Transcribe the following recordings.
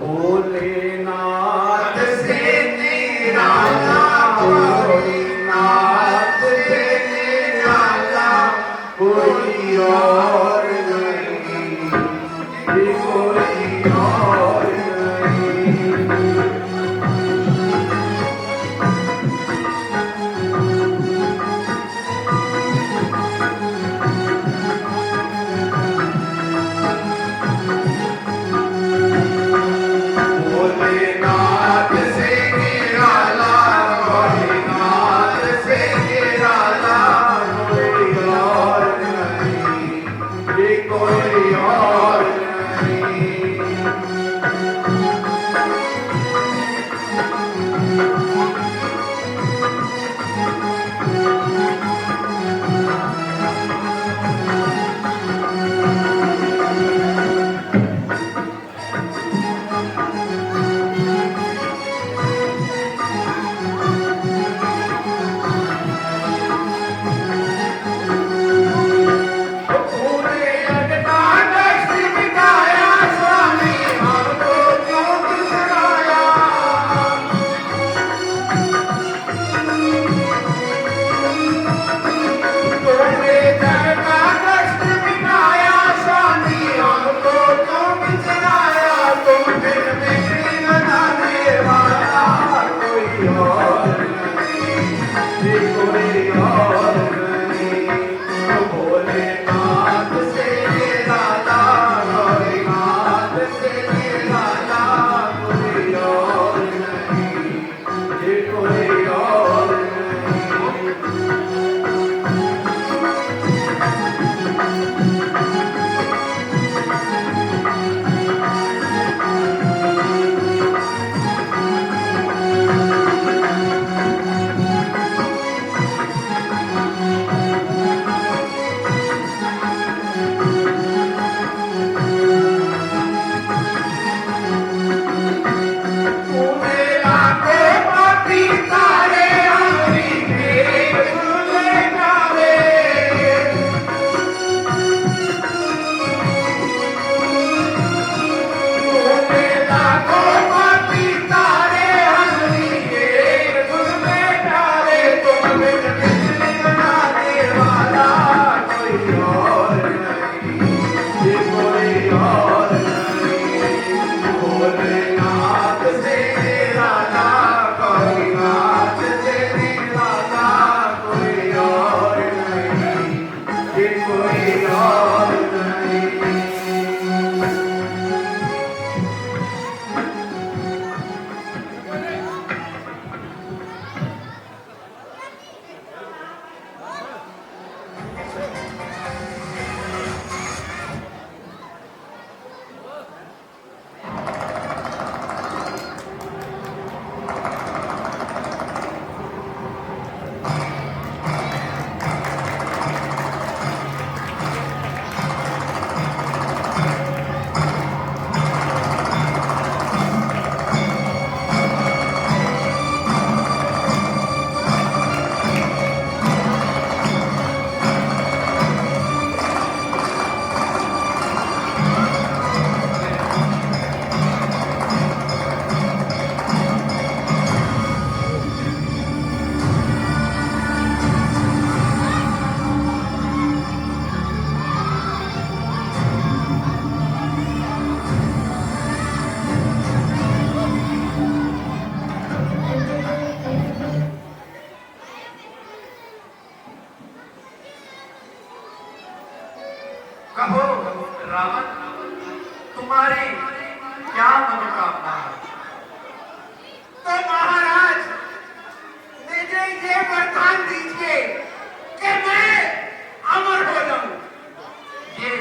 भोलेनाथ से निराला भोलेनाथ से निराला कोई और नहीं, कोई और नहीं। भोलेनाथ से निराला भोलेनाथ से निराला कोई और नहीं, ये कोई और नहीं। कहो रावण, तुम्हारी क्या मनोकामना है? तो महाराज मुझे ये वरदान दीजिए कि मैं अमर हो जाऊं। ये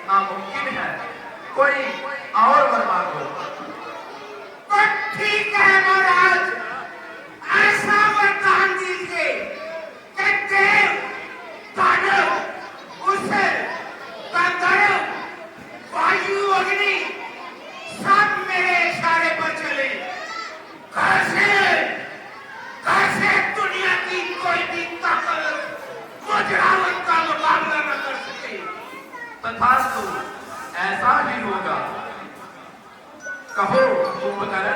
नामुमकिन है, कोई और वर मांगो। तो ठीक है महाराज, ऐसा वरदान दीजिए कि देव, दानव, उसर, गंधर्व, वायु, अग्नि सब मेरे इशारे पर चले। कैसे कैसे दुनिया की कोई भी ताकत मुझ रावण का मुकाबला न कर सके। तथास्तु, ऐसा ही होगा। कहो कुंभकर्ण,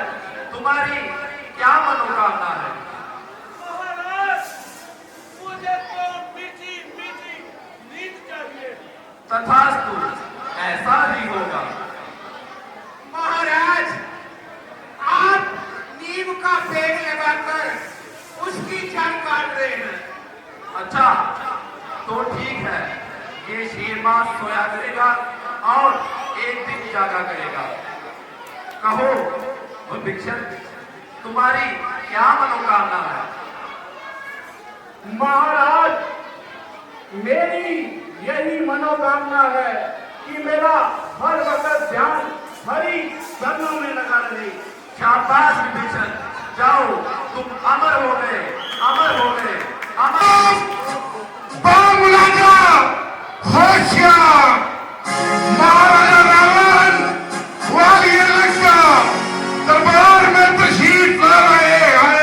तुम्हारी क्या मनोकामना है? महाराज, मुझे तो मीठी मीठी नींद चाहिए। तथास्तु, ऐसा ही होगा। महाराज, आप नीम का पेड़ लगाकर उसकी जड़ काट रहे हैं। अच्छा, तो ठीक है, ये शेरमास सोया करेगा और एक दिन जागा करेगा। कहो बुद्धिक्षण, तुम्हारी क्या मनोकामना है? महाराज, मेरी यही मनोकामना है कि मेरा हर वक्त ध्यान हरि चरणों में लगा रहे। शाबाश विभीषण, जाओ, तुम अमर हो गए, अमर हो गए, अमर। बामुलाजा, होशियार, महाराजा रावण वाली लंका दरबार में तशरीफ ला रहे हैं।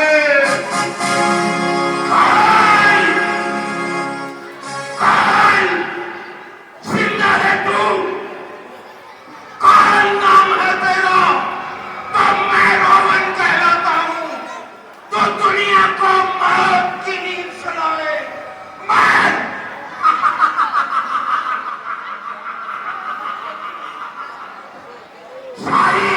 कौन जिंदा है तू? कौन नाम है तेरा? तो मैं रावण कहलाता हूँ। तो दुनिया को मौत की नींद सुनाए। मैं सारी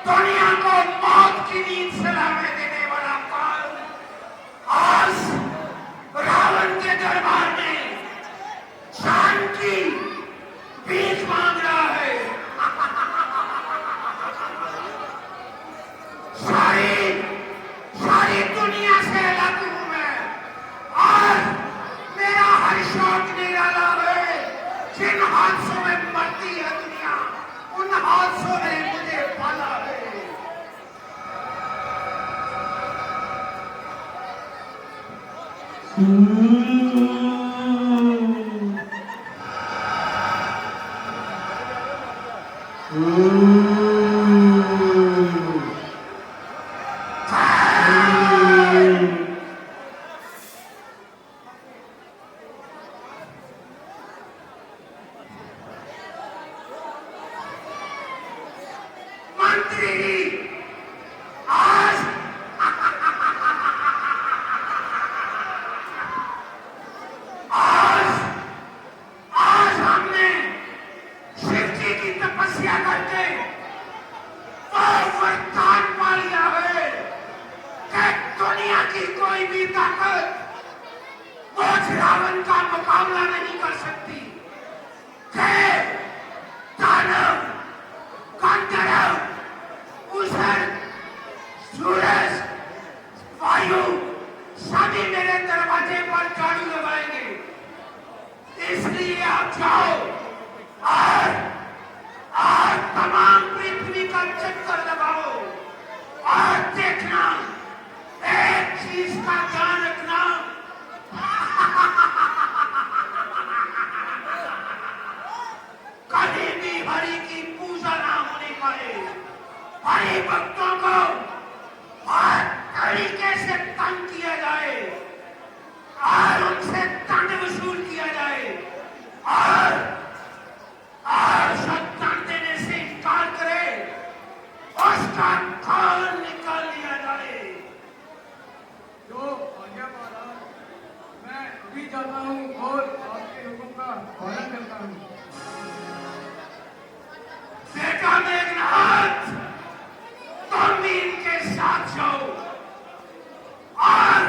दुनिया को मौत की नींद सुलाने देने वाला कौन? आज रावण के दरबार में जान की भीख मांग रहा है। सारी सारी दुनिया से अलग हूं मैं और मेरा हर शौक निराला है। जिन हादसों में मरती है दुनिया, उन हादसों ने मुझे पाला है। मंत्री, आज आज आज हमने शिव जी की तपस्या करके वो वरदान पा लिया है कि दुनिया की कोई भी ताकत मुझ रावण का मुकाबला नहीं कर सकती। देव, दानव, गंधर्व, उसर, सूरज, वायु सभी मेरे दरवाजे पर झाड़ू लगाएंगे। इसलिए आप जाओ और तमाम पृथ्वी का चक्कर लगाओ और देखना, एक चीज का ध्यान रखना। कभी भी हरि की पूजा ना होने पाए। हरि भक्तों को हर तरीके से तंग किया जाए और उनसे दंड वसूल किया जाए और सब दंड देने से इनकार करे, उसका खून निकाल लिया जाए। जो आज्ञा महाराज, मैं अभी जाता हूँ और आपके हुक्म का पालन करता हूँ। बेटा मेघनाथ, तुम भी इनके साथ जाओ और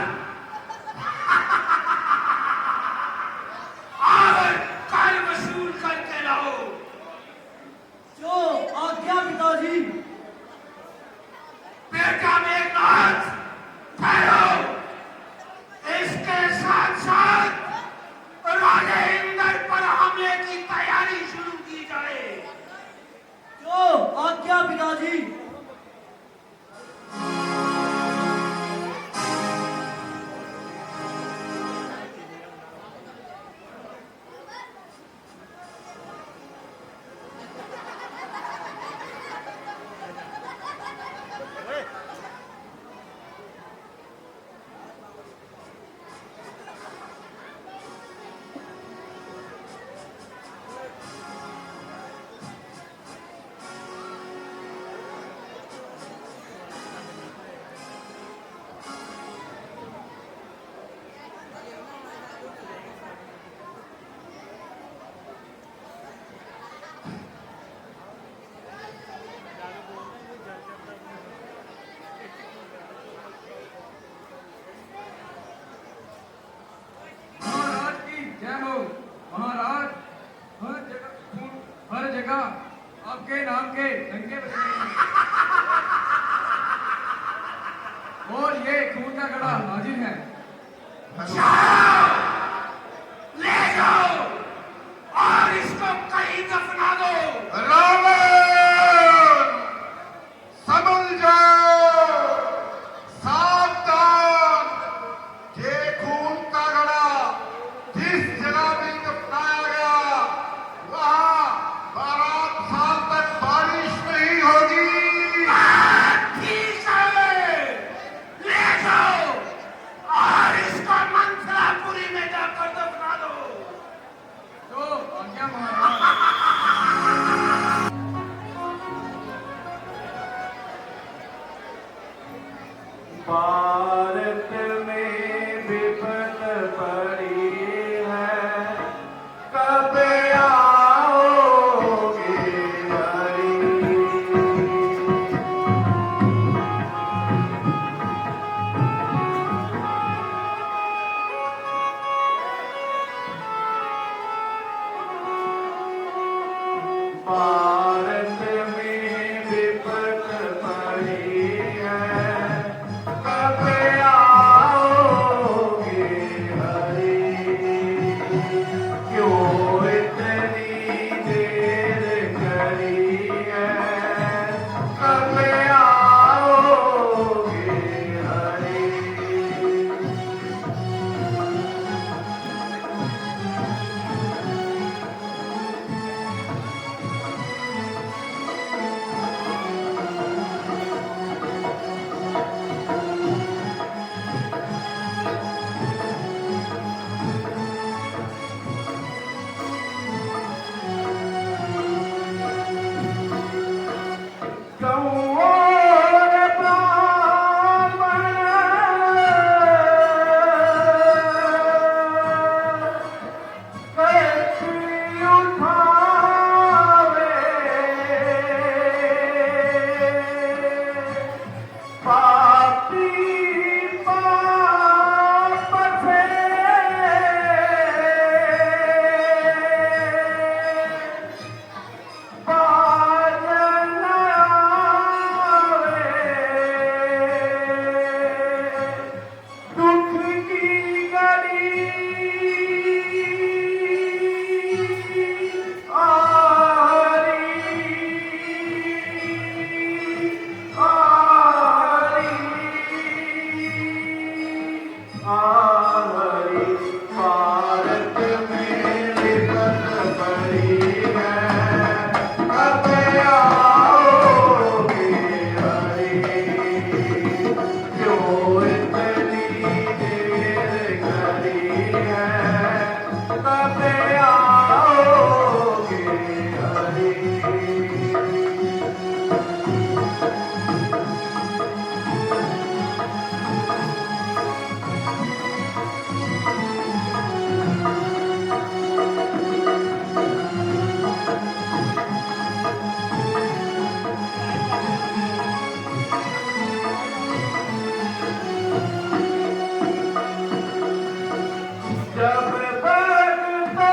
कर वसूल करके लाओ। जो आज्ञा पिताजी। बेटा मेघनाथ, ठहरो। इसके साथ साथ राजा इंद्र पर हमले की तैयारी शुरू की जाए। जो आज्ञा पिताजी। जगह आपके नाम के डंके बजेंगे और ये खून का घड़ा हाजिर है। जाओ, ले जाओ और इसको कहीं दफना दो। रावण संभल जाओ, सावधान। ये खून का घड़ा जिस जगह भी दफनाया गया वहां 12 साल तक बारिश नहीं होगी। ठीक है, ले जाओ और इसको मंथरापुरी में जाकर दफना दो। तो आज्ञा महाराज। भारत में विपद पड़ी है, कब आओगे हरि। भारत में विपद पड़ी है, कब आओगे हरि। क्यों इतनी देर करी है, कब आओगे हरि। गौर ब्राह्मण कटी उठावे, पापी पाप से बाज न आवे। दुख की घड़ी आहरी। भारत में विपद पड़ी है, कब आओगे हरि। क्यों इतनी देर करी है, कब आओगे हरि। जब भगता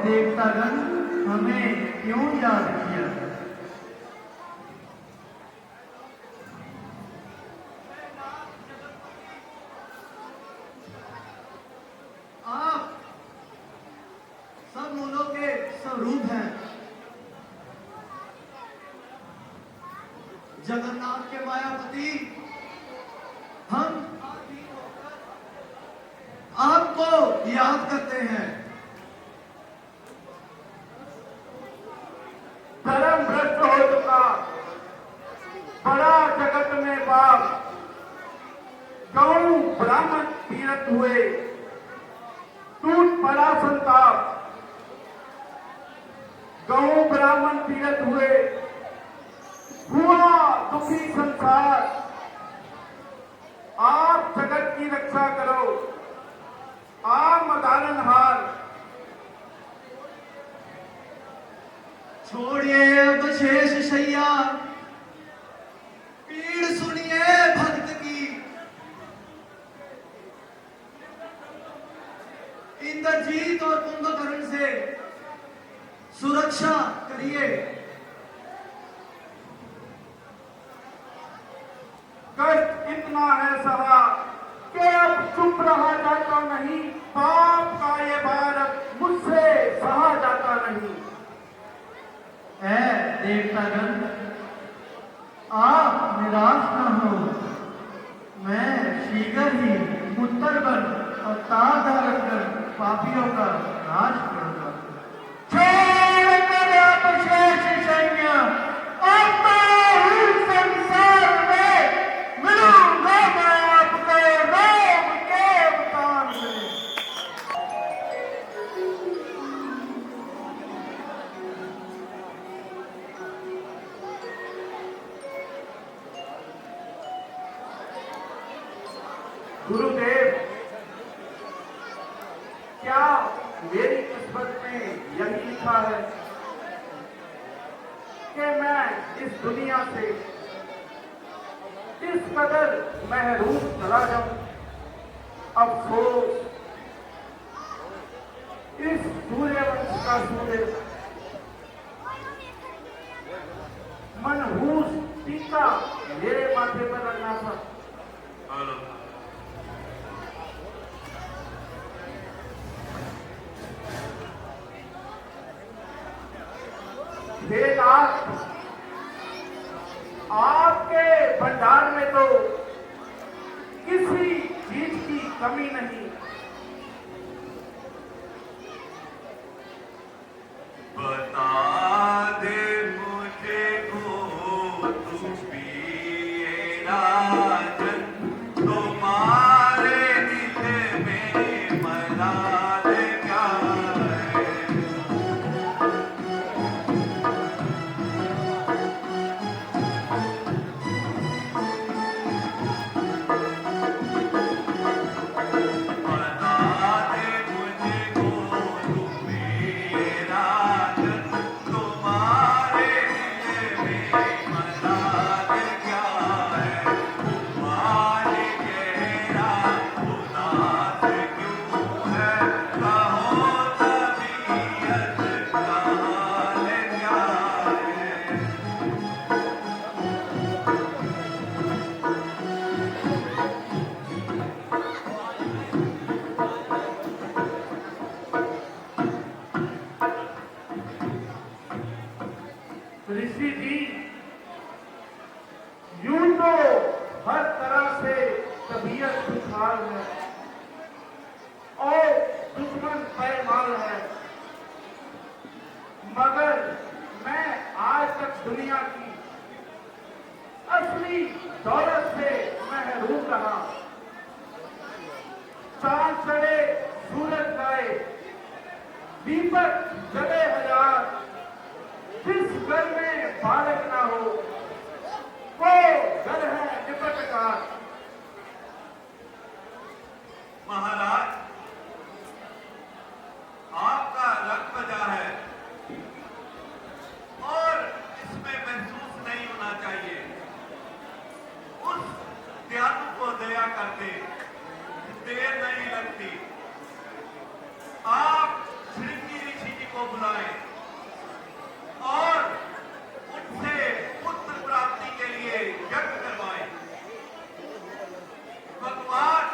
देवतागण हमें क्यों याद किया? आप सब मूलों के स्वरूप हैं। जगन्नाथ के मायापति हम आपको याद करते हैं। धर्म भ्रष्ट हो चुका, बड़ा जगत में पाप, गौ ब्राह्मण पीड़ित हुए, टूट पड़ा संताप, गौ ब्राह्मण पीड़ित हुए, हुआ दुखी संसार। आप जगत की रक्षा करो, आप मदानहार। छोड़िए अब शेष शैया, पीड़ सुनिए भक्त की। इंद्रजीत और कुंभकर्ण से सुरक्षा करिए। कष्ट इतना है सहा कि अब चुप रहा जाता नहीं, पाप का ये भारत मुझसे सहा जाता नहीं। है देवतागण, आप निराश न हो। मैं शीघ्र ही उत्तर बन अवतार धारण कर पापियों का नाश करूंगा। छोड़ कर अब शेष सैन्य, अब मैं हूँ संसार में, मिलूंगा मैं आपको राम के अवतार में। गुरुदेव, क्या मेरी किस्मत में यही लिखा है कि मैं इस दुनिया से इस कदर महरूम चला जाऊं? अफसोस, इस सूर्यवंश का सूर्य मनहूस टीका मेरे माथे पर लगना था। वेदांत, आपके भंडार में तो किसी चीज की कमी नहीं। बता दे मुझे को तू पिए राजन, तुम्हारे दिल में मलाल क्या है? बता दे मुझे को तू पिए राजन, तुम्हारे दिल में मलाल क्या है? तुम्हारे गहरा उदास क्यों है? कहो तबीयत का हाल क्या है? ऋषि जी, यूं तो हर तरह से तबीयत खुशहाल है और दुश्मन पैमाल है, मगर मैं आज तक दुनिया की असली दौलत से महरूम रहा। चांद चढ़े सूरज गाए, दीपक जले हजार, जिस घर में बालक ना हो वो घर है निपटकार। महाराज, आपका रंग बजा है और इसमें महसूस नहीं होना चाहिए। उस दयालु को दया करते देर नहीं लगती। आप श्रृंगी ऋषि जी को यज्ञ करवाएं। भगवान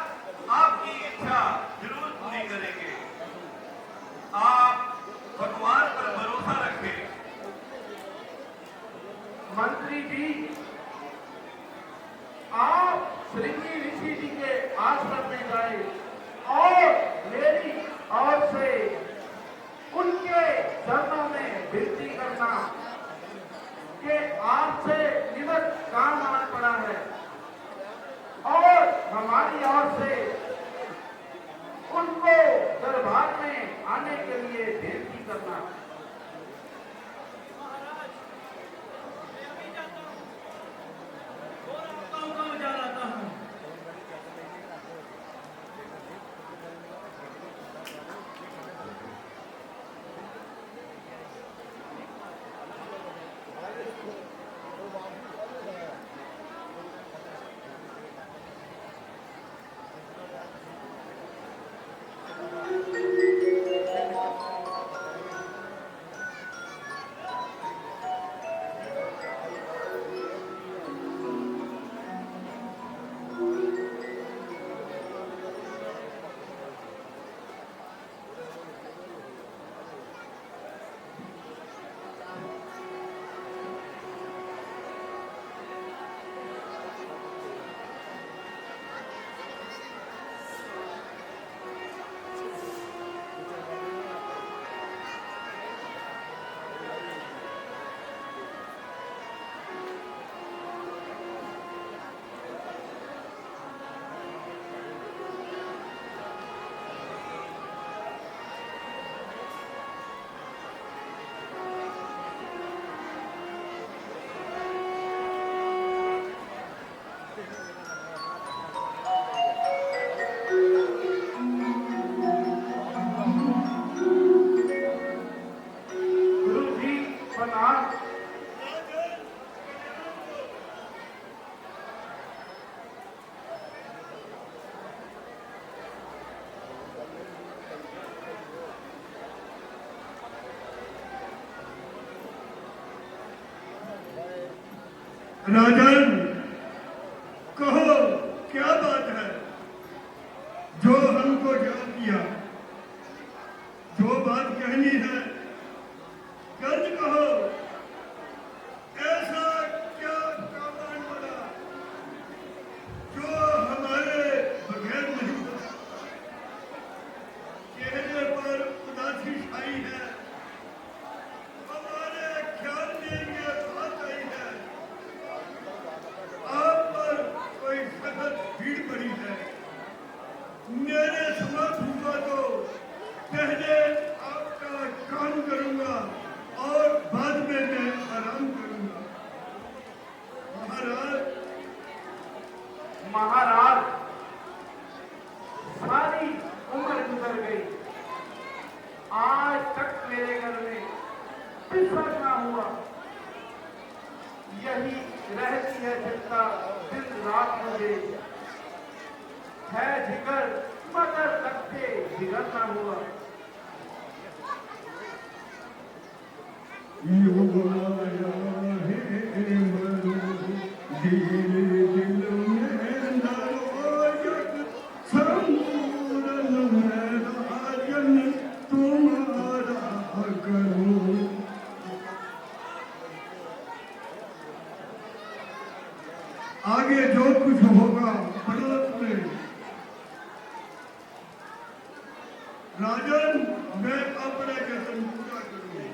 आपकी इच्छा जरूर पूरी करेंगे। आप भगवान पर भरोसा रखें। मंत्री जी, आप श्रृंगी ऋषि जी के आश्रम में जाए और मेरी ओर से उनके चरणों में विनती करना कि आपसे निमित्त काम आ पड़ा है और हमारी ओर से उनको दरबार में आने के लिए विनती करना। गाँव जा रहा हूँ। राजन, कहो क्या बात है? जो हमको याद किया, जो बात कहनी है, कर्ज कहो। ऐसा क्या कारण पड़ा जो हमारे बगैर नहीं बना? चेहरे पर उदासी छाई है, हमारे ख्याल में ये बात आई है, आप पर कोई सख्त भीड़ पड़ी है। मेरे समर्थ हुआ तो पहले आपका काम करूंगा और बाद में मैं आराम करूंगा। महाराज, महाराज, सारी उम्र गुजर गई, आज तक मेरे घर में बिस्तर ना हुआ। यही रहती है चिंता दिन रात मुझे, है जिगर मगर लगते जिगर ना हुआ। आगे जो कुछ होगा पड़ोस में। राजन, मैं अपने कसम पूरा करूंगा।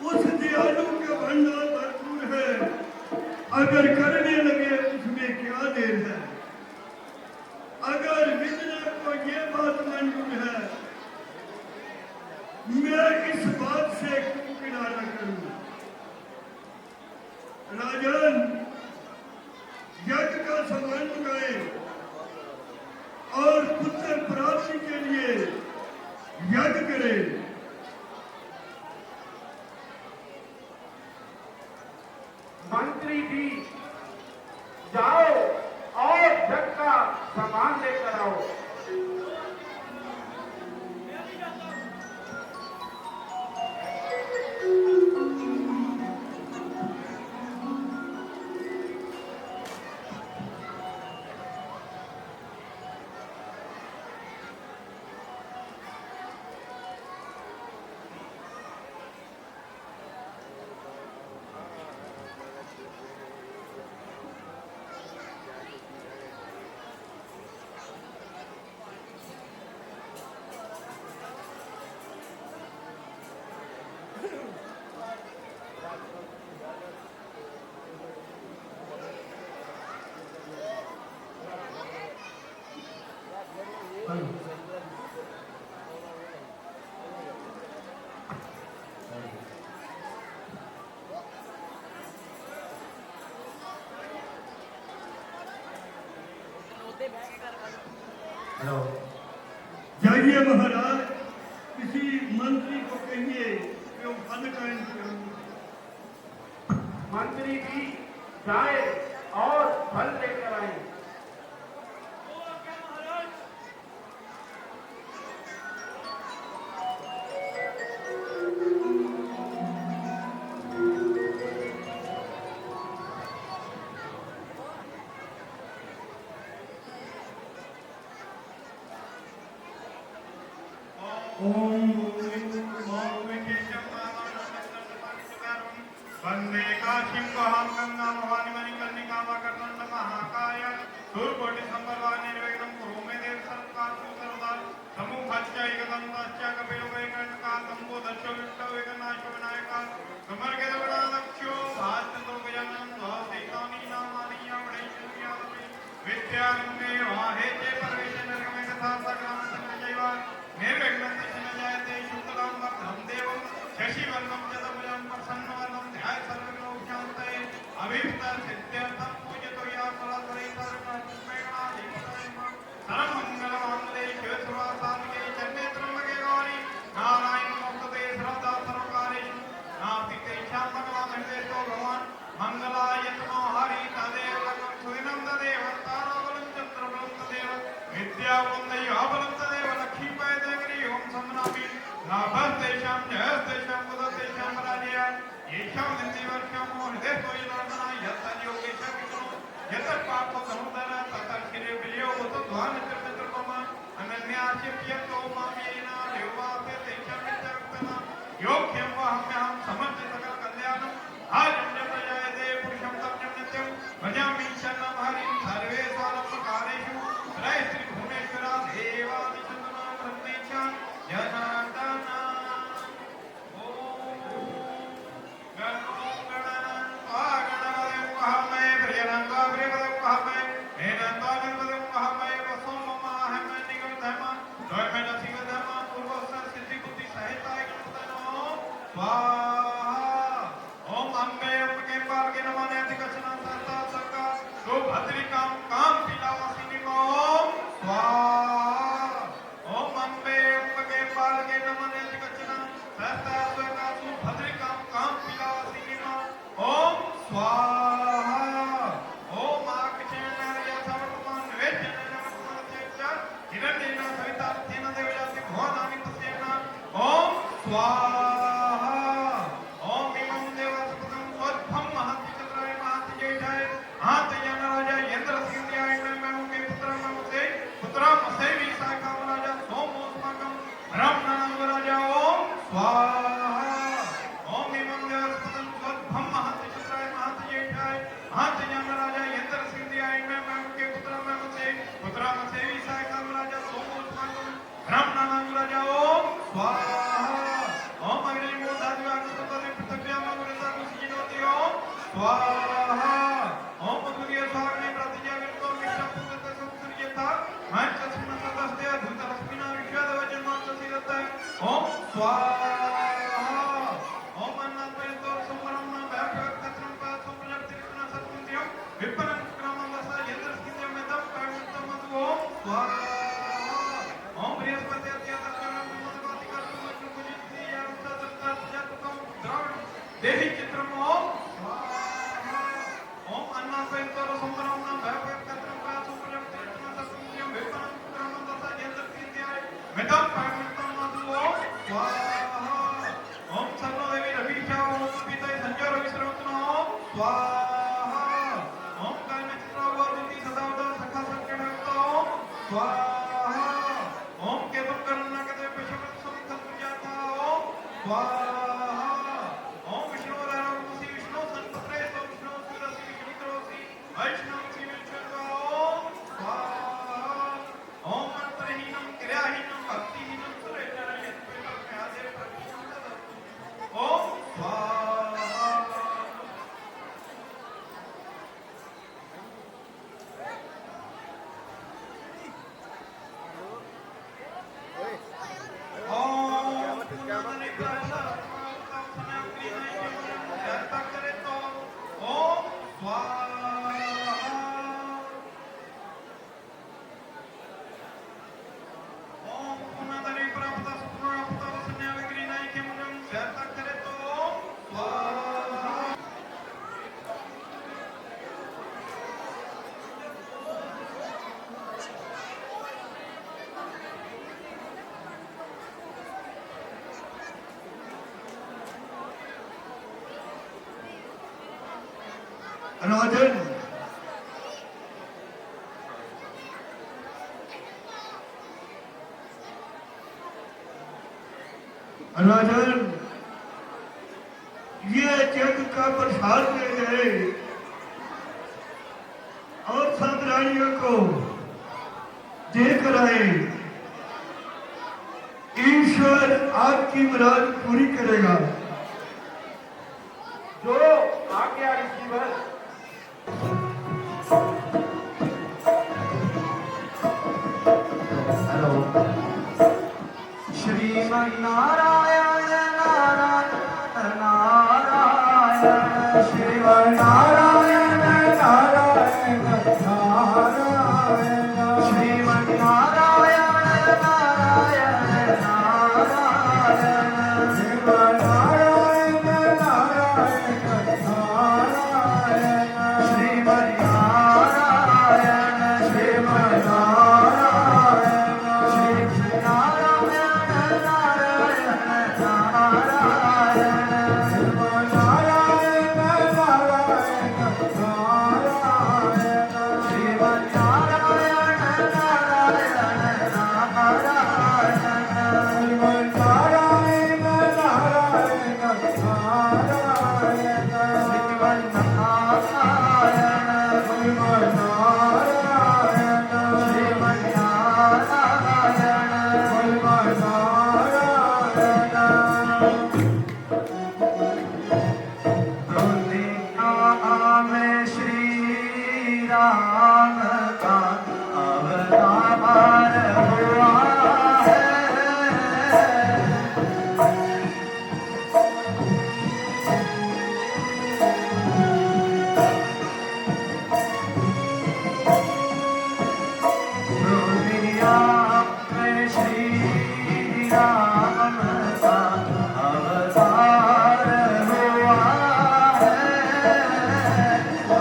उस दयालु के भंडार भरपूर है, अगर करने लगे उसमें क्या देर है। अगर विजय को ये बात मंजूर है, मैं इस बात से क्यों किनारा करूं। राजन, यज्ञ का सामान मंगाए और पुत्र प्राप्ति के लिए यज्ञ करे। मंत्री जी, जाओ और जग का सामान लेकर आओ। हेलो। जाइए महाराज, किसी मंत्री को कहिए कि वो फल का इंतजाम करे। मंत्री भी जाए और फल लेकर आए। वंदे काशीं वहां गंगा भवानी मणिकर्णिका मकरंद महाकाय सूर्यकोटि संभवा निर्विघ्नं कुरु मे देव सर्वकार्येषु सर्वदा समूहच्चैकदन्तश्च कपिलवैकण्ठका सम्बोधश्च विष्णुविघ्नाशो विनायका समर्गदगणादक्षो भास्तो गजाननं द्वादशैतानि नामानि यावणैश्वर्यादपि विद्यारम्भे वाहेते परमेश निर्गमे तथा सकलं संचैव निर्विघ्नं दर्शन जायते शुक्लां वक्रं देवं शशिवर्णं चतुर्भुजं प्रसन्नवदनं ध्याय सर्वविघ्नोपशान्तये अभीष्ट सिद्ध्यर्थं पूजतो या सरस्वती सर्वमेघनाधिपतये सर्वमङ्गलमाङ्गल्ये शिवे सर्वासाधिके शरण्ये त्र्यम्बके गौरी नारायणी नमोस्तुते सर्वदा सर्वकार्येषु नास्ति तेषां भगवान् भगवान् मंगलाय तनो हरि तदेव लग्नं सुदिनं तदेव ताराबलं चन्द्रबलं तदेव विद्याबलं दैवाबलं तदेव लक्ष्मीपाय देवरी ओं समनामि लाभस्तेषां जयस्तेषां कुलस्तेषां राजया येषां नित्यवर्षां हृदयतो यदर्शना यत्तद्योगेषां विष्णु यत्पार्थो समुदर ततर्षिरे प्रियो उतध्वान चित्रपम अनन्याश्चित्यतो मामेना देवासे तेषां विद्याक्तना योग्यं वहम्यहं समर्थ सकल कल्याणं आजन्य प्रजायते पुरुषं सत्यं नित्यं भजामि शरणं हरिं सर्वे सर्वकारेषु त्रय श्री भुवनेश्वरा देवादिशन्दना ब्रह्मेशा जनार्दन गणो गणनं त्वा गणपतिं वहामहे प्रियनं त्वा प्रियपदं वहामहे हेनं त्वा गणपतिं वहामहे वसो मम अहं निगमधर्म धर्मेण सिंहधर्म पूर्वस्य सिद्धिबुद्धि सहिताय गणपतनो स्वाहा ओम अम्बे अम्बके पार्गे नमः नेतिकचनं तथा सका तो भद्रिकां काम पिलावासिनी ओम स्वाहा ओम अम्बे अम्बके पार्गे नमः नेतिकचनं तथा सका तो भद्रिकां काम पिलावासिनी ओम स्वाहा ओम आकचेन यथावर्तमान वेचन नमः चेचा हिरण्येन सविता तेन देवयाति भवानानि तस्येन ओम स्वाहा ओम इमं देवस्पदं स्वध्वं महति चतुराय महति जयठाय हातयन राजा यंत्र सिंध्याय मैं उनके पुत्र मसे पुत्र मसे भी साका राजा सोमोस्मकं ब्रह्मणं राजा ओम स्वाहा ओम इमं देवस्पदं स्वध्वं महति चतुराय महति जयठाय हातयन राजा यंत्र सिंध्याय मैं उनके पुत्र मसे भी साका राजा सोमोस्मकं ब्रह्मणं राजा ओम स्वाहा ओम अग्नि मोदादि वाक्यतने पृथ्व्यामगुरता कुसिनोति ओम स्वाहा ओम सूर्य स्वाग्ने प्रतिज्ञा विरतो मिष्टं पुत्रते संसूर्यता मंचस्मिन् सदस्ते धूतरश्मिना विश्वदवजन्मांससिरत ओम स्वाहा ओम अन्नपयतो सुमरं व्यापकत्रं पासं प्रजप्तिकृष्ण सत्पुण्यं विपनं क्रमं वस यन्द्रस्किन्द्यं यदं पावितं मधु ओम स्वाहा ओम बृहस्पति अत्यतकरं मधुवातिकर्तुं लक्ष्मीपुजित्ति यारं देवी चित्रम ओम ओम अन्नापयतो सुमरं व्यापकत्रं पासं प्रजप्तिकृष्ण सत्पुण्यं विपनं क्रमं वस यन्द्रस्किन्द्याय यदं पावितं मधु ओम स्वाहा ओम सर्वदेवी रवीशा ओम पितय संजय रविश्रवत्न ओम स्वाहा ओम कायनचित्रा वर्धन्ति सदावदा सखा संकेतयुक्त ओम स्वाहा ओम केतुं करुणाकते पशुपति संसंजाता ओम स्वाहा ओम विष्णुरारोसी विष्णु संपत्रे सो विष्णु सुरसी विष्णुत्रोसी वैष्णव शिविष्णु ओम स्वाहा ओम मंत्रहीनं क्रियाहीनं भक्तिहीनं सुरेचर यत्पेतम्यादे प्रतिष्ठितं ओम स्वाहा राजन, राजन, ये जग का प्रसाद ले गए और सब रानियों को देकर आए। ईश्वर आपकी मुराद पूरी करेगा। जो आज्ञा रिसीवर। हेलो। श्रीमन्नारायण नारायण नारायण श्रीमन्नारायण नारायण नारायण श्रीमन्नारायण नारायण नारायण श्रीमन्नारायण नारायण नारायण श्रीमन्नारायण राम का अवतार हुआ है। दुनिया में श्री राम का अवतार हुआ है।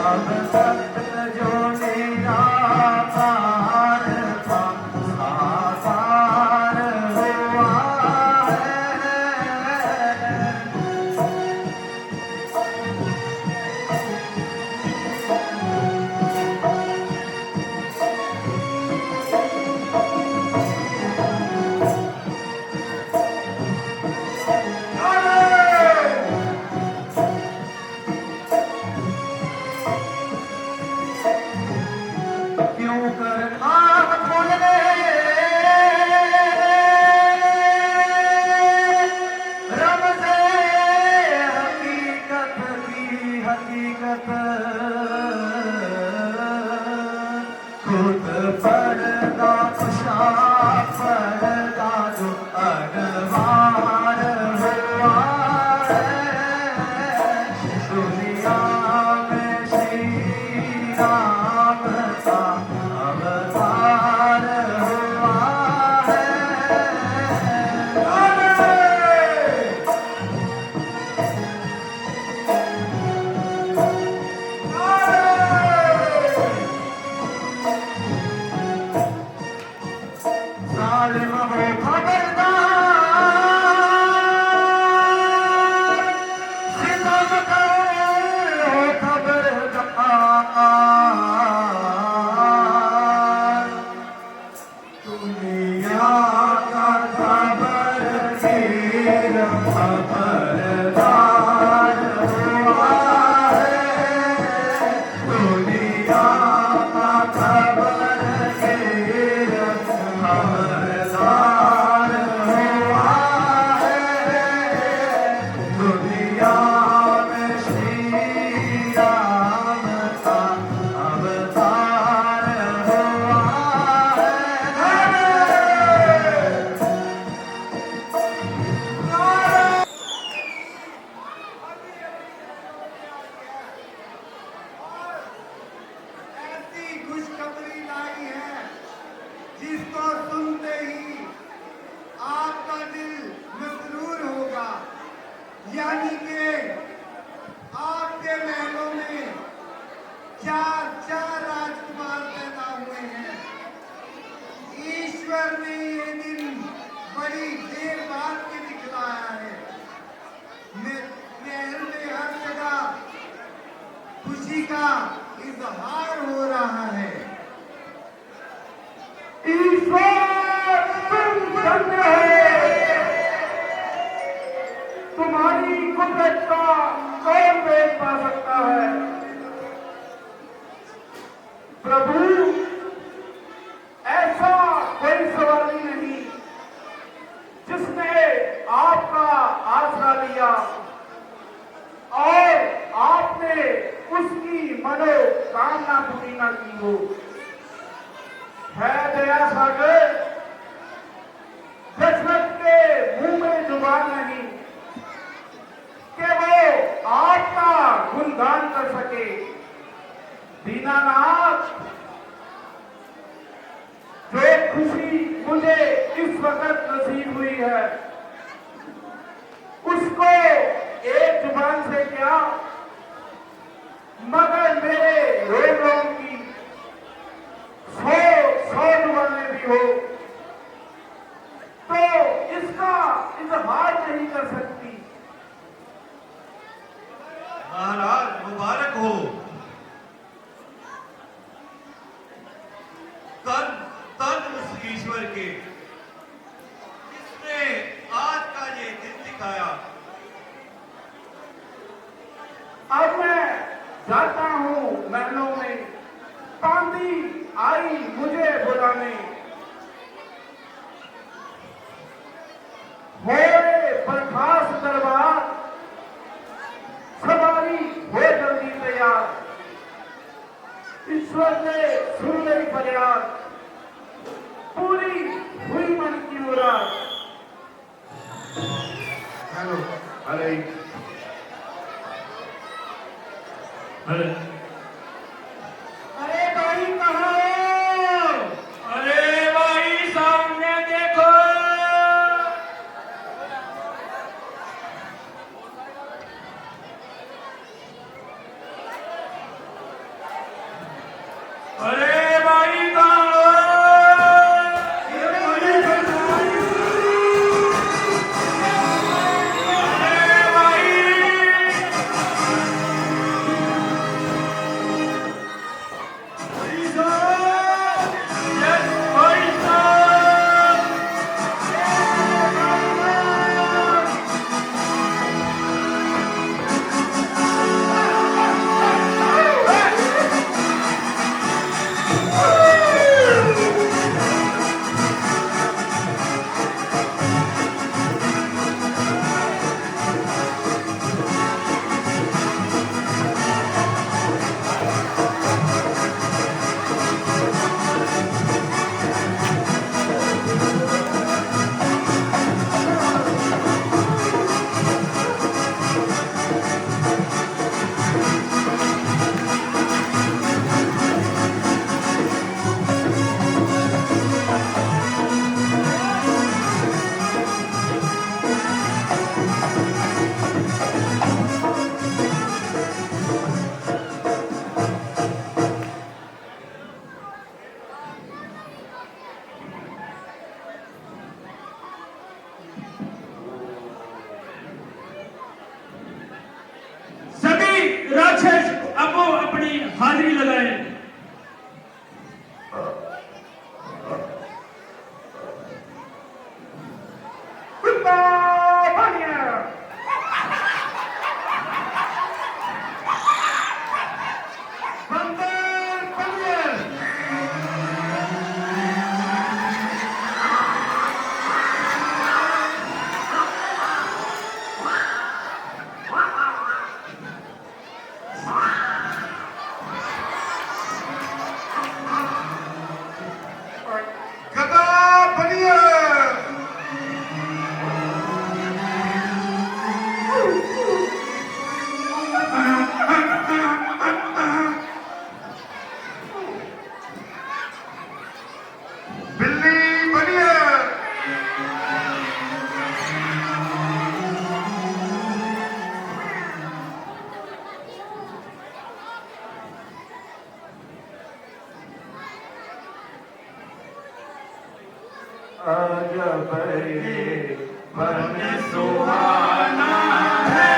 अब तक जो निराकार था साकार हुआ है। क्यों करना भूलने रब से हकीकत की हकीकत खुद पर्दा कुशा पर्दा जो अनवार हुआ है। दुनिया में श्री राम का अवतार हुआ है। जालिम हो खबरदार, सितमगर हो खबरदार, दुनिया का खबरगीर खबरदार हुआ है। दुनिया का खबरगीर खबरदार हुआ है। दुनिया में श्री राम का अवतार हुआ है। ऐसी खुशखबरी लाई है जिसको सुनते ही आपका दिल मसरूर होगा। यानी कि आपके महलों में 4 राजकुमार पैदा हुए हैं। ईश्वर ने ये दिन बड़ी देर बाद के दिखलाया है। महल में हर जगह खुशी का इजहार हो रहा है। ईश्वर तुम धन्य है, तुम्हारी कुदरत का कौन भेद पा सकता है। प्रभु, ऐसा कोई सवाल ही नहीं जिसने आपका आसरा लिया और आपने उसकी मनोकामना पूरी न की हो। है दया सागर, दशरथ के मुंह में जुबान नहीं कि वो आपका गुणगान कर सके। दीनानाथ, जो खुशी मुझे इस वक्त नसीब हुई है, उसको एक जुबान से क्या, मगर मेरे रोम रोम की 100 जुबानें भी हो तो इसका इजहार नहीं कर सकती। महाराज मुबारक हो। तन तन उस ईश्वर के जिसने आज का ये दिन दिखाया। अब मैं जाता हूं महलों में, पांदी आई मुझे बुलाने। होए बर्खास्त दरबार, सवारी हो जल्दी तैयार। ईश्वर ने सुन ली फरियाद, पूरी हुई मन की मुराद। हेलो। अरे अरे अरे भाई कहाँ हो? अरे भाई सामने देखो। अरे भाई कहाँ हो? हाजिरी लगाए। सुहाना है,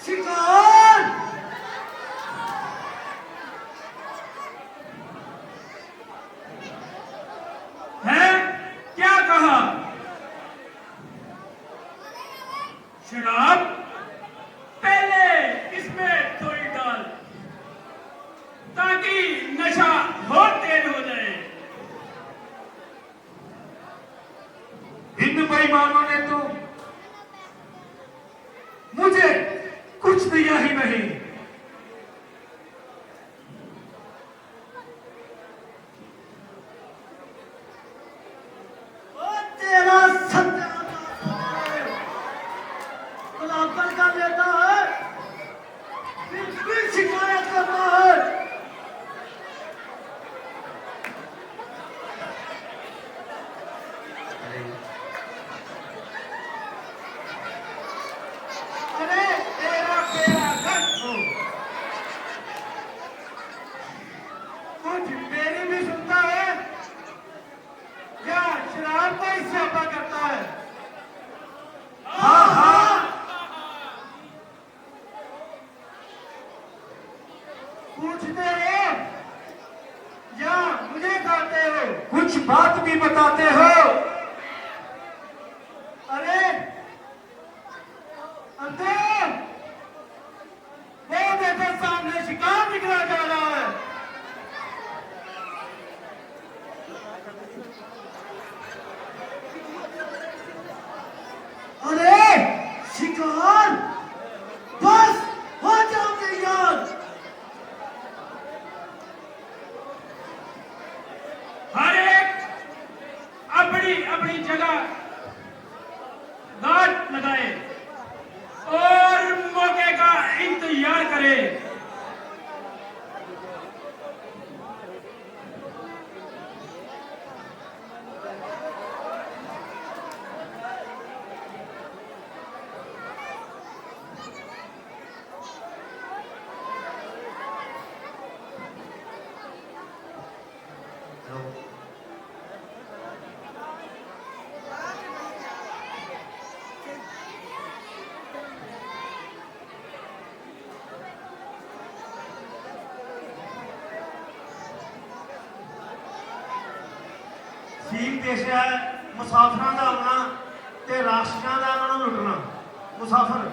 शिकार है क्या कहा? शराब पहले इसमें थोड़ी डाल ताकि नशा बहुत तेज हो जाए। इन बेईमानों ने तो मुझे कुछ दिया ही नहीं। तेरा सत्यानाश गुलाबन का लेता है फिर शिकायत करता है। अरे तेरा घर हो, कुछ मेरी भी सुनता है या शराब का ही स्यापा करता है? हाँ हाँ पूछते हो या मुझे खाते हो? कुछ बात भी बताते हो। अरे अंदर वो देखो सामने शिकार निकला जा रहा है। अरे शिकार बस हो जाओ तैयार। हर एक अपनी अपनी जगह गांठ लगाए और मौके का इंतजार करे। सीख पेश है मुसाफिरों का आना ते राष्ट्रियों का उन्होंने लुटना। मुसाफिर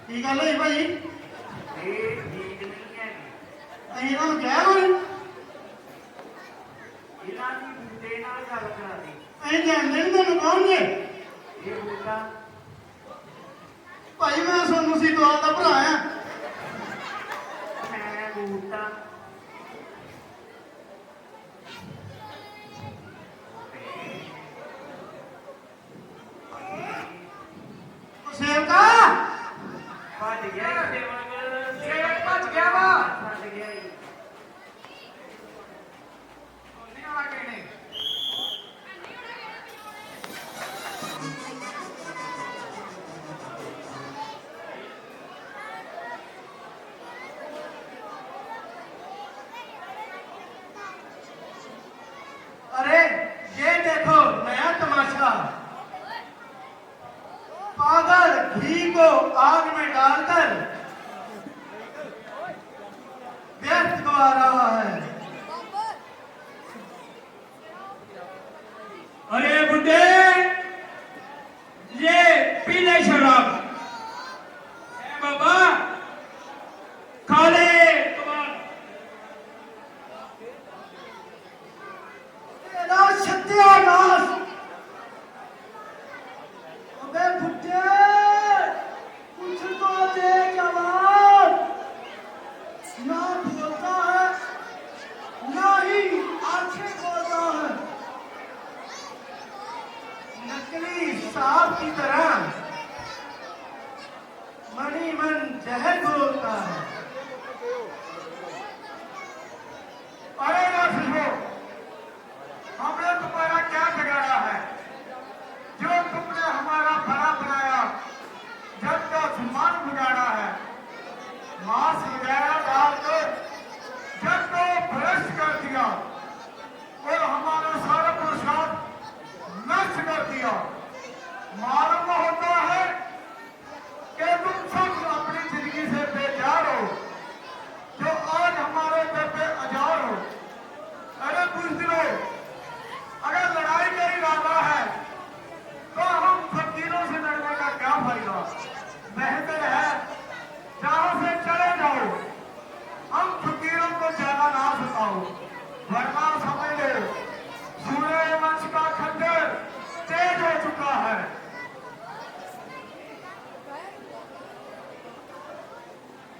ਕੀ ਗੱਲ ਹੋਈ ਭਾਈ? ਇਹ ਠੀਕ ਨਹੀਂ ਹੈ। ਅਸੀਂ ਇਹਨਾਂ ਨੂੰ ਕਿਹਾ ਕੋਈ? ਇਹਨਾਂ ਦੀ ਬੁੱਢੇ ਨਾਲ ਗੱਲ ਕਰਾ ਦੇ। ਅਸੀਂ ਜਾਣਦੇ ਨਹੀਂ ਤੁਹਾਨੂੰ ਕੌਣ ਜੇ? ਇਹ ਬੁੱਢਾ ਭਾਈ ਮੈਂ ਸੋਨੂੰ ਸੀ ਦੁਆਰ ਦਾ ਭਰਾ ਆ। ਮੈਂ ਬੁੱਢਾ ਸੇਵਕਾ ਭੱਜ ਗਿਆ ਸੇਵਕ ਭੱਜ ਗਿਆ ਵਾ। ਭੱਜ ਗਿਆ ਈ। ਨਹੀਂ ਆਵਾ ਕਿਹਨੇ अरे ये देखो नया तमाशा। पागल घी को आग में डालकर व्यर्थ गवा रहा है। अरे बुड्ढे, ये पी ले शराब। ए बाबा, खा ले कबाब। तेरा सत्यानाश। अबे बुड्ढे, कुछ तो दे जवाब। ना बोलता है, ना ही आंखें खोलता है। नकली सांप की तरह मनी मन जहर घोलता है। अरे नरसिंहो, हमने तुम्हारा क्या बिगाड़ा है? जो तुमने हमारा भला बनाया, जब का सम्मान बिगाड़ा है। मांस वगैरह डालकर जब को भ्रष्ट कर दिया और हमारा सारा पुरुषार्थ नष्ट कर दिया। मालूम होता है कि तुम सब अपनी जिंदगी से बेजार हो, जो आज हमारे घर पे अजार हो। अरे बुजदिलों, अगर लड़ाई का इरादा है तो हम फकीरों से लड़ने का क्या फायदा? बेहतर है जहां से चले जाओ, हम फकीरों को ज्यादा ना सताओ, वरना समझ लो सूर्य वंश का खंजर तेज हो चुका है।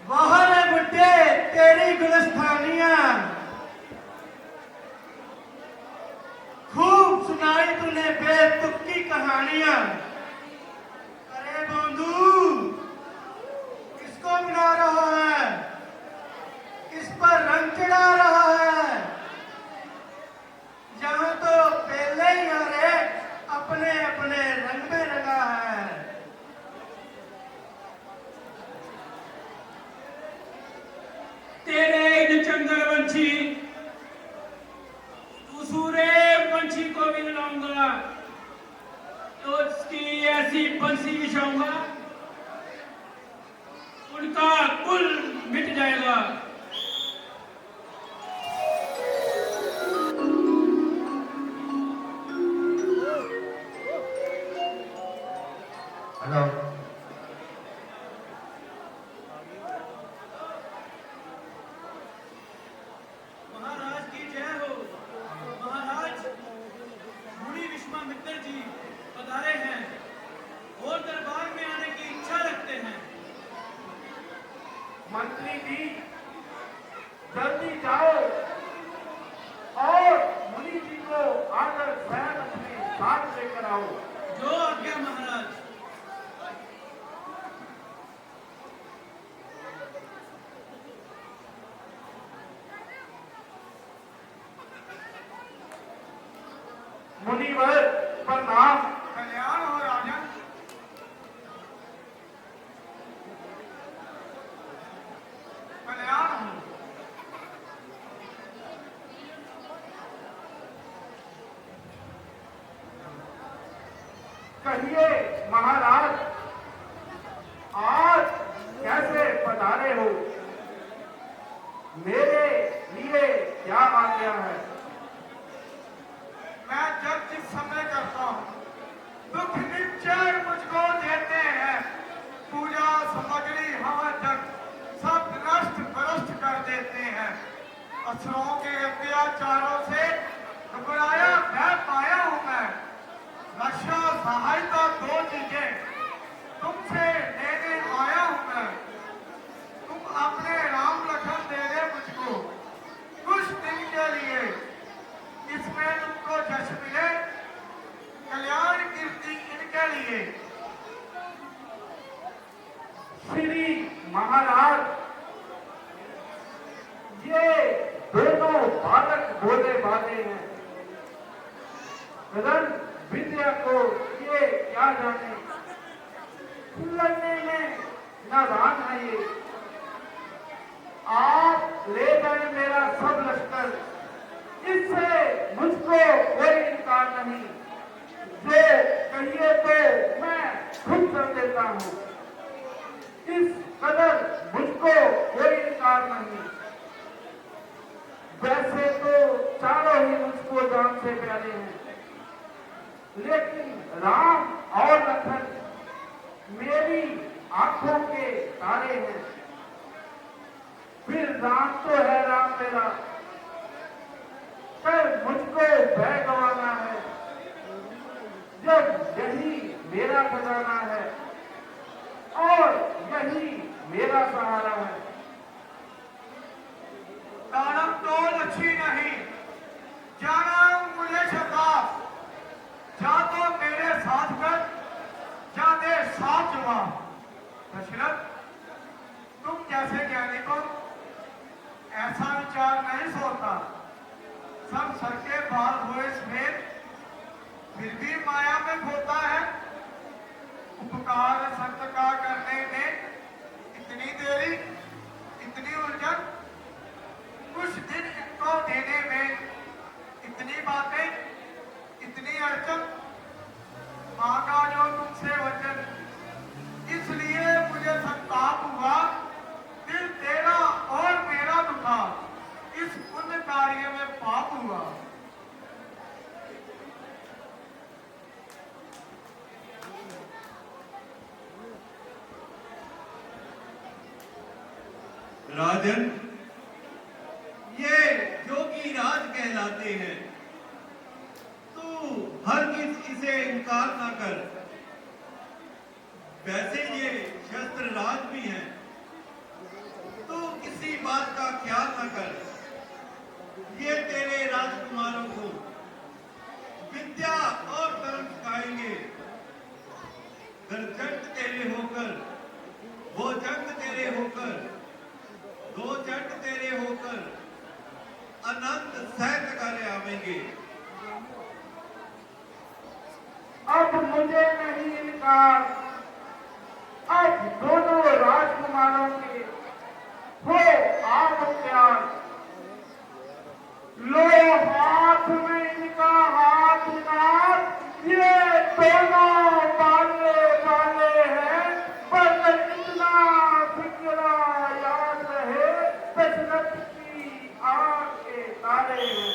बाहर है बुड्ढे तेरी गुलस्तानियां। खूब सुनाई तूने बेतुकी कहानियां। अरे बंधु, किसको मिला रहा है? किस पर रंग चढ़ा रहा है? यहाँ तो पहले ही हरे अपने अपने रंग में रंगा है। तेरे इन चंद्रवंशी दूसरे पंछी को भी लाऊंगा तो उसकी ऐसी बंसी बिछाऊंगा उनका कुल मिट जाएगा। हेलो, महाराज की जय हो। महाराज मुनि विश्वामित्र जी पधारे हैं और दरबार में आने की इच्छा रखते हैं। मंत्री जी, जल्दी जाओ और मुनि जी को आकर स्वयं अपने साथ लेकर आओ। जो आज्ञा महाराज। मुनिवर प्रणाम। कल्याण हो राजन। कल्याण हो। कहिए महाराज, आज कैसे पधारे हो? मेरे लिए क्या आज्ञा है? मैं जब जिस समय करता हूँ, दुख निश्चय मुझको देते हैं। पूजा सामग्री हवन जग सब नष्ट भ्रष्ट कर देते हैं। असुरों के अत्याचारों से घबराया मैं पाया हूँ मैं। रक्षा सहायता दो चीजें तुमसे लेने आया हूँ मैं। तुम अपने राम लखन दे दे मुझको कुछ दिन के लिए। इसमें तुमको जश मिले, कल्याण कीर्ति इनके लिए। श्री महाराज, ये दोनों बालक भोले भाले हैं। रन विद्या को ये क्या जाने, लड़ने में नादान है ये। आप ले जाए मेरा सब लश्कर, इससे मुझको कोई इनकार नहीं। जो कहिए तो मैं खुद कर देता हूँ, इस कदर मुझको कोई इनकार नहीं। वैसे तो चारों ही मुझको जान से प्यारे हैं, लेकिन राम और लखन मेरी आंखों के तारे हैं। फिर राम तो है राम मेरा, पर मुझको भय गंवाना है जब यही मेरा खजाना है और यही मेरा सहारा है। दानव तो अच्छी नहीं, जाना मुझे शताब। जा तो मेरे साथ कर, जा दे साथ जवाब। दशरथ, तुम जैसे ज्ञानी को ऐसा विचार नहीं सोचता। सब सर के बाल हुए सफेद, फिर भी माया में खोता है। उपकार संत का करने में इतनी देरी, इतनी उलझन। कुछ दिन इनको देने में इतनी बातें, इतनी अड़चन। मांगा जो तुमसे वचन, इसलिए मुझे संताप हुआ। दिल तेरा और मेरा दुखा, इस पुण्य कार्य में पाप हुआ। राजन, ये जोगी राज कहलाते हैं। तू हर किस इसे इनकार ना कर। वैसे ये शस्त्र राज भी हैं। तू किसी बात का ख्याल ना कर। ये तेरे राजकुमारों को विद्या और धर्म सिखाएंगे। जंग तेरे होकर, वो जंग तेरे होकर, दो जंग तेरे होकर अनंत सहत कार्य आवेंगे। अब मुझे नहीं इनकार, अब दोनों राजकुमारों के हो आप प्यार। लो हाथ में इनका हाथ नाथ, ये दोनों बाले बाले हैं। पर इतना फिक्रा याद रहे, दशरथ की आंख के तारे हैं।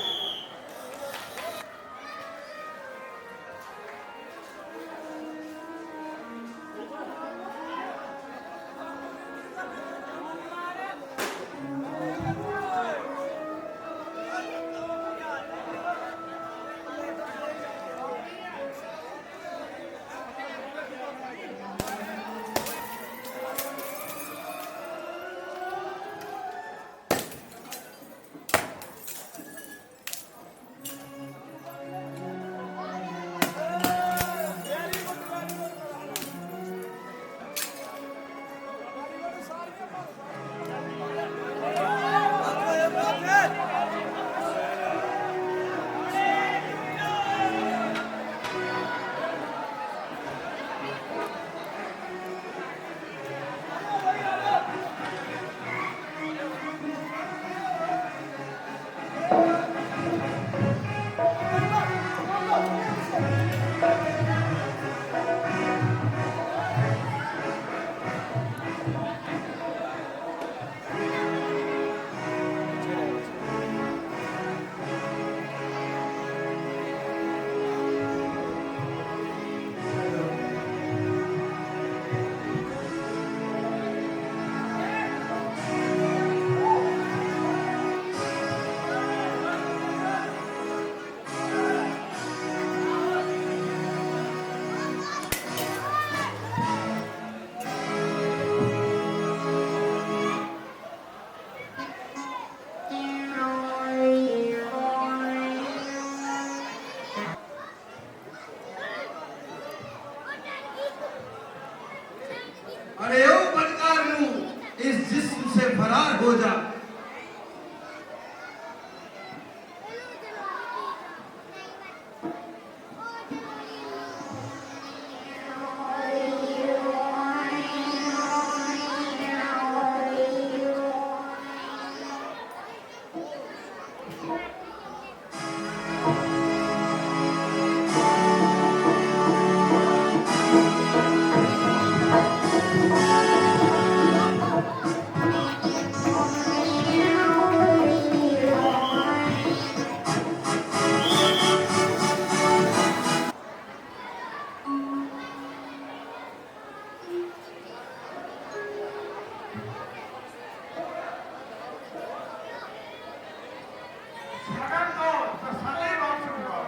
लगन तो तसल्ली बख्शूंगा।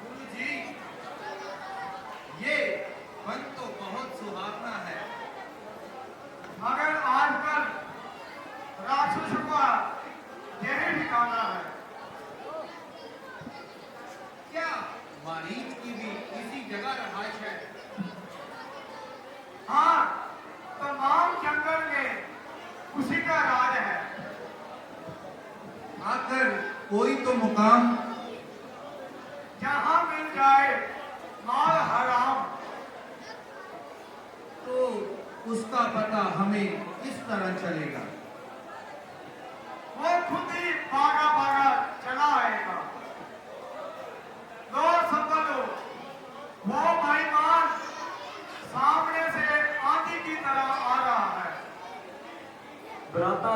गुरुजी, ये वन तो बहुत सुहावना है। मगर आजकल राक्षसों का यही ठिकाना है। क्या मारीच की भी इसी जगह रहाइश है? हाँ, तमाम जंगल में उसी का राज है। आकर कोई तो मुकाम जहाँ मिल जाए माल हराम, तो उसका पता हमें किस तरह चलेगा? वो खुद ही भागा भागा चला आएगा। लो संभलो, वो बेईमान सामने से आंधी की तरह आ रहा है। भ्राता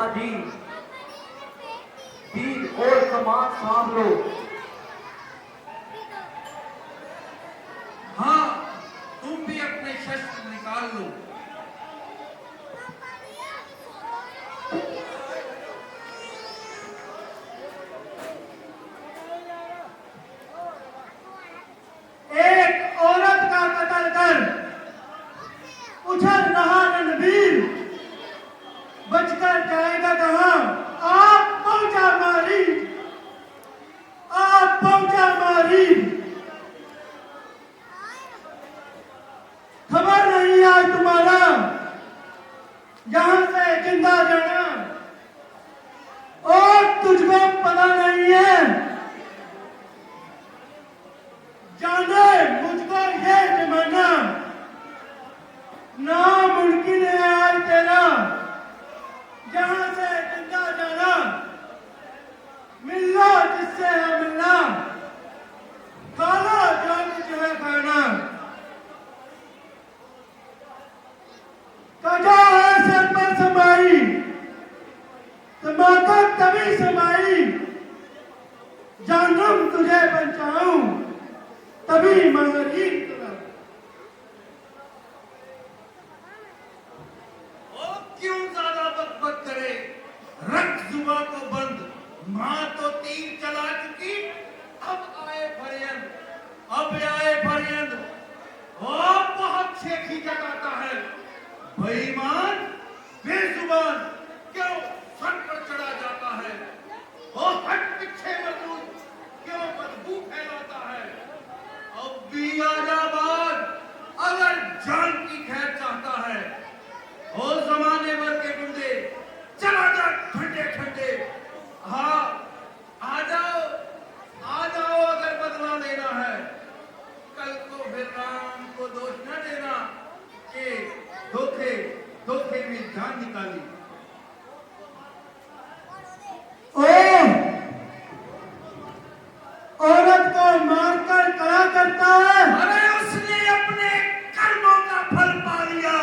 जी, तीर और कमान साम लो। हाँ, तुम भी अपने शस्त्र निकाल लो। एक औरत का कत्ल कर उछल रहा रणवीर, बचकर जाएगा कहां? आप पहुंचा मारी, आप पहुंचा मारी। खबर नहीं आज तुम्हारा यहां से जिंदा जाना, और तुझको पता नहीं है। जाने मुझको ये जमाना नामुमकिन है आज तेरा जहां से जिंदा जाना। मिल लो जिससे है मिलना, खा लो जो कुछ है खाना। कजा है सर पर समाई, समातक तभी समाई, जानम तुझे बचाऊं तभी महारीर तुला। ओ क्यों ज्यादा बकबक करे? रख जुबान को बंद। मां तो तीर चला चुकी, अब आए फरियंद। ओ बहुत शेखी जताता है। बेईमान, बेजुबान, क्यों सर पर चढ़ा जाता है? ओ हट पीछे मजदूर, क्यों बदबू फैलाता है? अब भी आजा बाहर, अगर जान की खैर चाहता है। ओ जमाने भर के गुंडे, चला जा ठंडे। हाँ, आ जाओ अगर बदला लेना है। कल को फिर राम को दोष न देना कि धोखे में जान निकाली। औरत को मारकर क्या करता है? अरे उसने अपने कर्मों का फल पा लिया।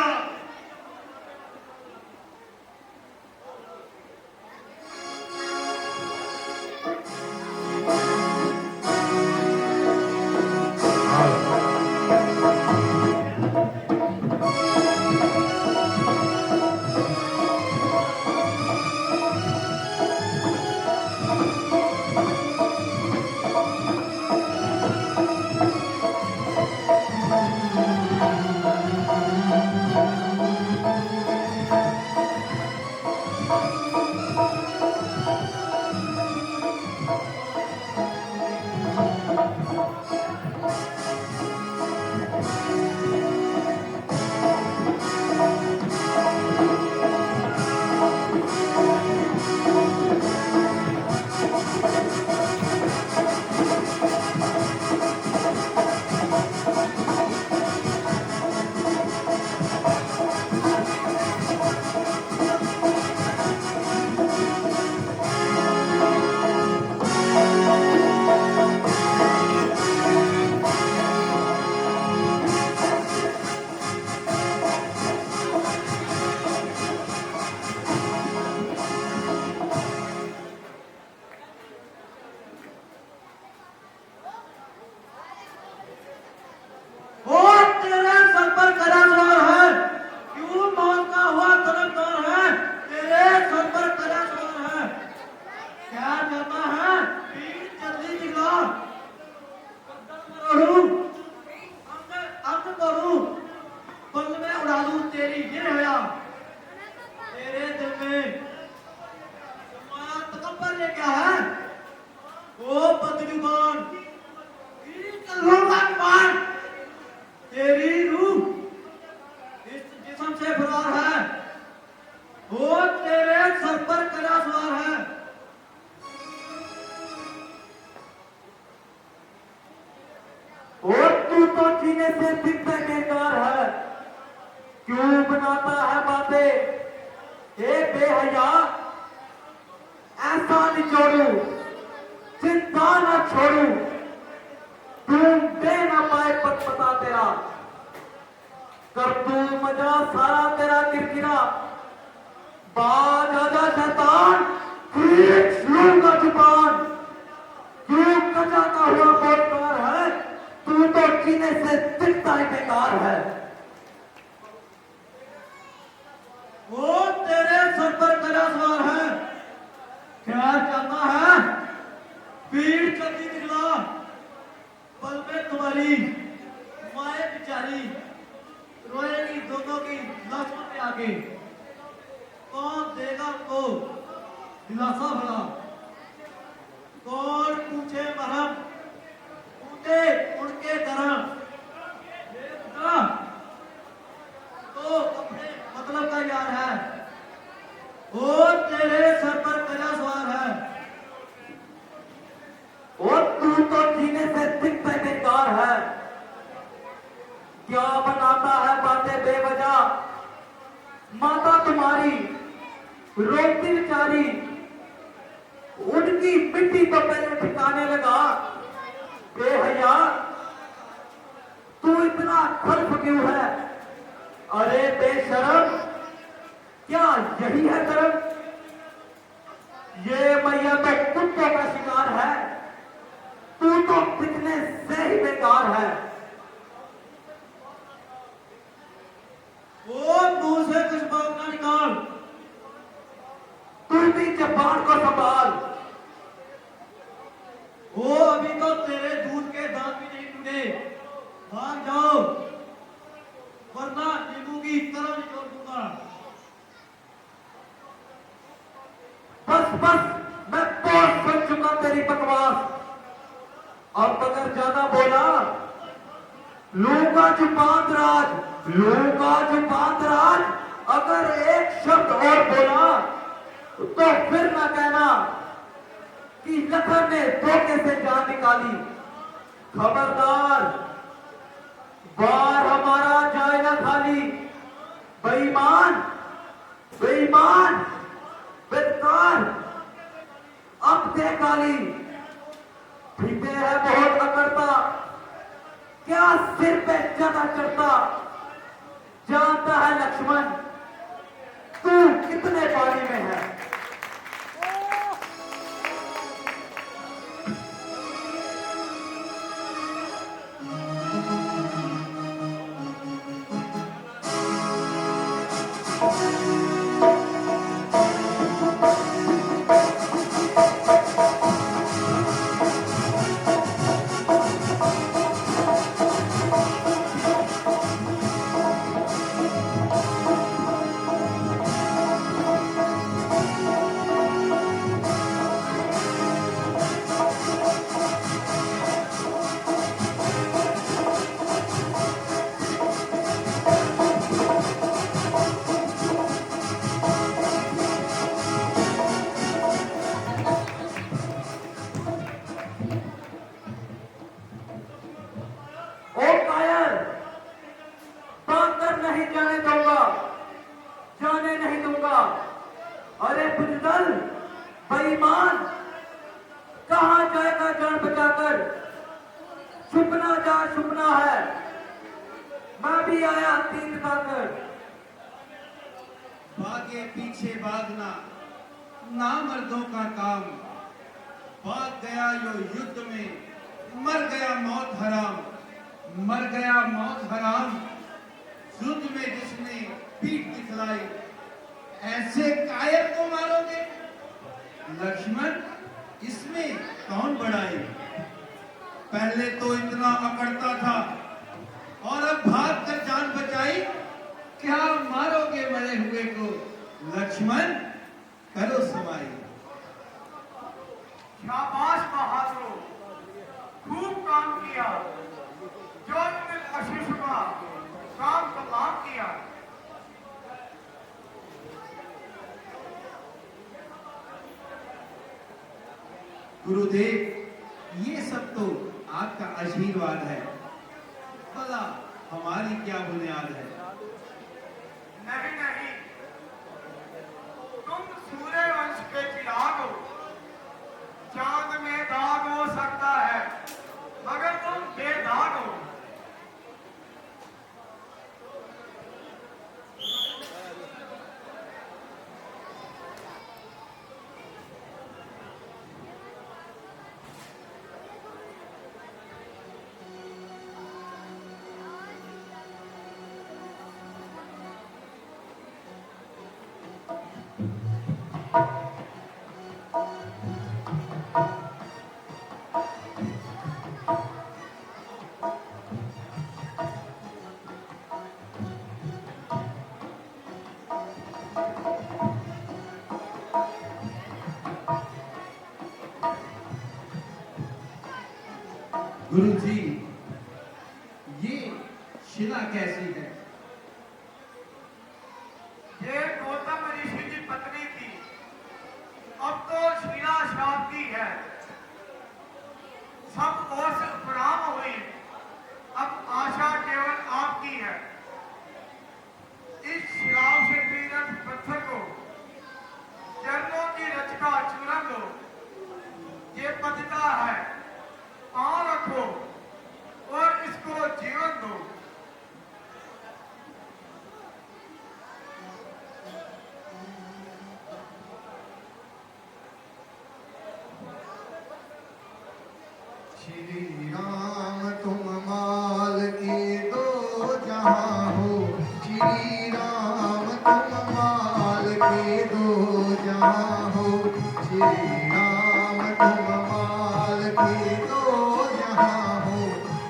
तेरी ये होया तेरे दिल में तुम्हारा तकब्बर ये क्या है? ओ बदजुबान मान तेरी रूह इस जिस्म से फरार है, वो तेरे सर पर कड़ा सवार है। और तू तो जीने से दिखता बेकार है, क्यों बनाता है बातें ए बेहया? ऐसा निचोड़ू चिंता न छोड़ू, तुम दे न पाए पता तेरा, कर तू मजा सारा तेरा किरकिरा। बाज आजा शैतान खींच लूंगा जुबान, क्यों कचाता हुआ बोलकार है, तू तो जीने से दिखता ही बेकार है। वो तेरे सर पर कड़ा सवार है, क्या चाहता है? पीड़ चलती निकला पल में तुम्हारी माए बिचारी रोएगी दोनों की लाशों पे आके, कौन देगा उनको दिलासा भला? कौन पूछे मरहम उनके उनके दरम? तो अपने मतलब का यार है, वो तेरे सर पर कड़ा सवार है, और तू तो जीने से दिखता बेकार है। क्या बनाता है बातें बेवजह, माता तुम्हारी रोती बेचारी, उनकी मिट्टी तो पहले ठिकाने लगा। बेहया तू इतना खर्फ क्यों है? अरे बेशरम, क्या यही है कर्म? ये मैया तो कुत्तों का शिकार है, तू तो दिखने से ही बेकार है। वो मुंह से कुछ बात ना निकाल, तू भी जबान को संभाल। वो अभी तो तेरे दूध के दांत भी नहीं टूटे, भाग जाओ वरना नींबू की तरह निचोड़ दूंगा। बस बस, मैं बहुत सुन चुका तेरी बकवास, अब अगर ज्यादा बोला लूंगा जुबान राज, लूंगा जुबान राज। अगर एक शब्द और बोला तो फिर ना कहना कि लखन ने धोखे से जान निकाली। खबरदार, बार हमारा जाए ना खाली। बेईमान बेईमान बेकार, अब दे गाली। पीते है बहुत अकड़ता, क्या सिर पे ज्यादा चढ़ता? जानता है लक्ष्मण तू कितने पानी में है। जाने नहीं दूंगा। अरे बुजदल बेईमान, कहां जाएगा जान बचाकर? छुपना जा छुपना है, मैं भी आया तीर खाकर। भागे पीछे भागना ना मर्दों का काम, भाग गया यो युद्ध में, मर गया मौत हराम, मर गया मौत हराम। युद्ध में जिसने पीठ दिखलाई, ऐसे कायर को मारोगे? लक्ष्मण, इसमें कौन बढ़ाई? पहले तो इतना अकड़ता था और अब भाग कर जान बचाई। क्या मार लक्ष्मण करो समाई। शाबाश बहादुर, खूब काम किया, जो तुमने आशीष हुआ काम तमाम किया। गुरुदेव ये सब तो आपका आशीर्वाद है, भला हमारी क्या बुनियाद है। नहीं नहीं, तुम सूर्य वंश के चिराग हो, चांद में दाग हो सकता है मगर तुम बेदाग हो। गुरु जी ये शिला कैसी है। ये गौतम ऋषि की पत्नी थी, अब तो शीला शांति है। सब ओर से उपराम हुई, अब आशा केवल आपकी है। इस शिलाओं से पीड़ित पत्थर को चरणों की रचका चूर्ण दो, ये पतिता है, पांव रखो और इसको जीवन दो। श्री राम तुम माल के दो जहां हो, श्री राम तुम माल के दो जहां हो, श्री राम तुम माल के दो जहां हो,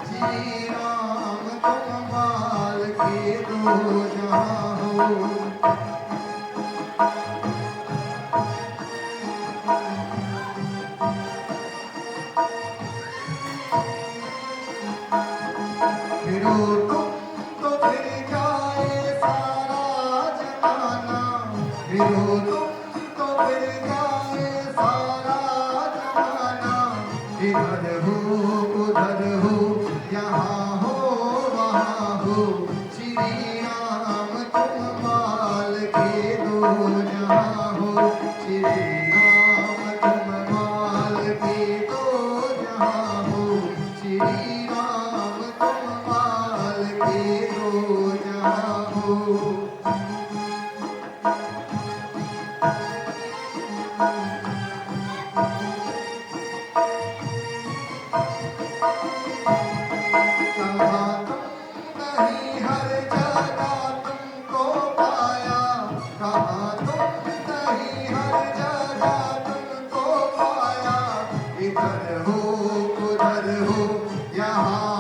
श्री राम तुम माल के दो जहां हो। फिरो तुम तो फिर जाए सारा जमाना, फिरो तुम तो फिर जाए सारा जमाना। इधर हो उधर हो यहाँ हो वहाँ हो, श्री राम तुम माल के दो जहाँ हो, श्री राम तुम माल के दो जहाँ हो, श्री राम तुम माल के दो जहाँ हो। कहाँ तुम नहीं हर जगह तुमको पाया, कहाँ तुम नहीं हर जगह तुमको पाया। इधर हो उधर हो यहाँ